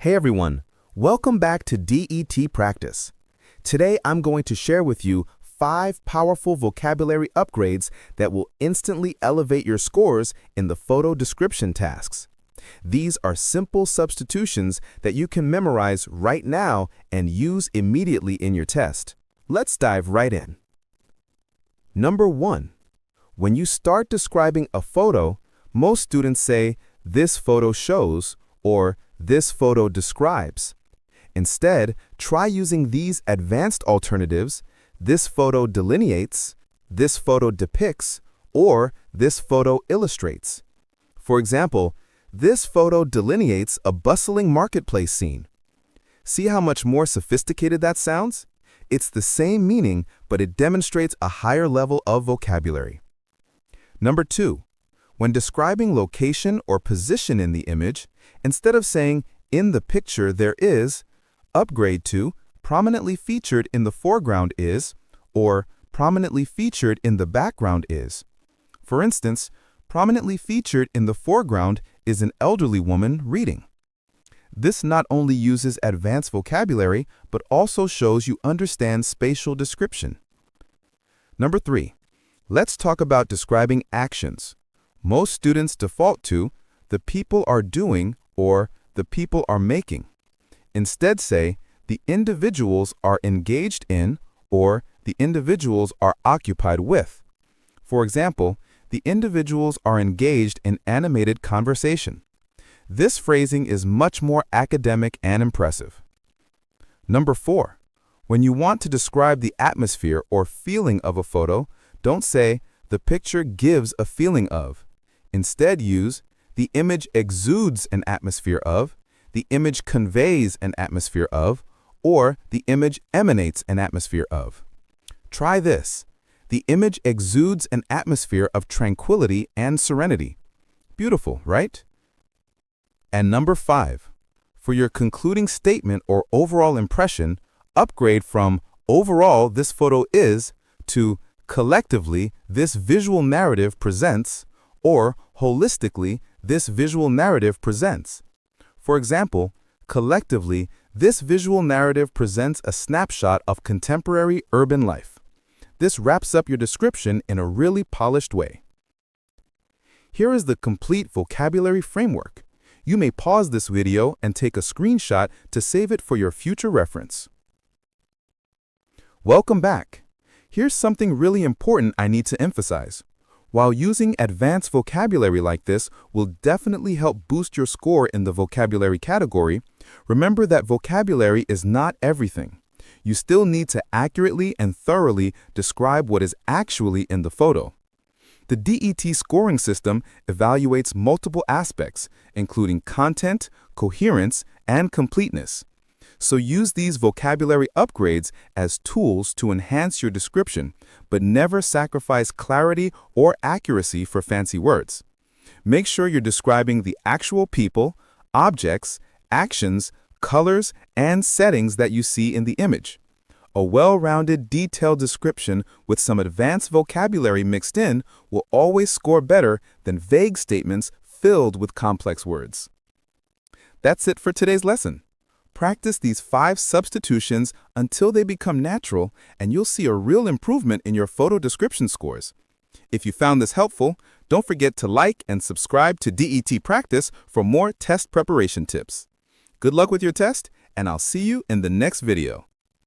Hey everyone, welcome back to DET Practice. Today I'm going to share with you 5 powerful vocabulary upgrades that will instantly elevate your scores in the photo description tasks. These are simple substitutions that you can memorize right now and use immediately in your test. Let's dive right in. Number 1. When you start describing a photo, most students say, "This photo shows," or "This photo describes." Instead, try using these advanced alternatives: "This photo delineates," "This photo depicts," or "This photo illustrates." For example, this photo delineates a bustling marketplace scene. See how much more sophisticated that sounds? It's the same meaning, but it demonstrates a higher level of vocabulary. Number 2. When describing location or position in the image, instead of saying, "In the picture there is," upgrade to "Prominently featured in the foreground is," or "Prominently featured in the background is." For instance, prominently featured in the foreground is an elderly woman reading. This not only uses advanced vocabulary, but also shows you understand spatial description. Number 3. Let's talk about describing actions. Most students default to "the people are doing" or "the people are making." Instead say, "the individuals are engaged in," or "the individuals are occupied with." For example, "the individuals are engaged in animated conversation." This phrasing is much more academic and impressive. Number 4. When you want to describe the atmosphere or feeling of a photo, don't say, "The picture gives a feeling of." Instead use, "The image exudes an atmosphere of," "The image conveys an atmosphere of," or "The image emanates an atmosphere of." Try this. "The image exudes an atmosphere of tranquility and serenity." Beautiful, right? And number 5. For your concluding statement or overall impression, upgrade from "Overall, this photo is" to "Collectively, this visual narrative presents," or "Holistically, this visual narrative presents." For example, "Collectively, this visual narrative presents a snapshot of contemporary urban life." This wraps up your description in a really polished way. Here is the complete vocabulary framework. You may pause this video and take a screenshot to save it for your future reference. Welcome back. Here's something really important I need to emphasize. While using advanced vocabulary like this will definitely help boost your score in the vocabulary category, remember that vocabulary is not everything. You still need to accurately and thoroughly describe what is actually in the photo. The DET scoring system evaluates multiple aspects, including content, coherence, and completeness. So use these vocabulary upgrades as tools to enhance your description, but never sacrifice clarity or accuracy for fancy words. Make sure you're describing the actual people, objects, actions, colors, and settings that you see in the image. A well-rounded, detailed description with some advanced vocabulary mixed in will always score better than vague statements filled with complex words. That's it for today's lesson. Practice these 5 substitutions until they become natural, and you'll see a real improvement in your photo description scores. If you found this helpful, don't forget to like and subscribe to DET Practice for more test preparation tips. Good luck with your test, and I'll see you in the next video.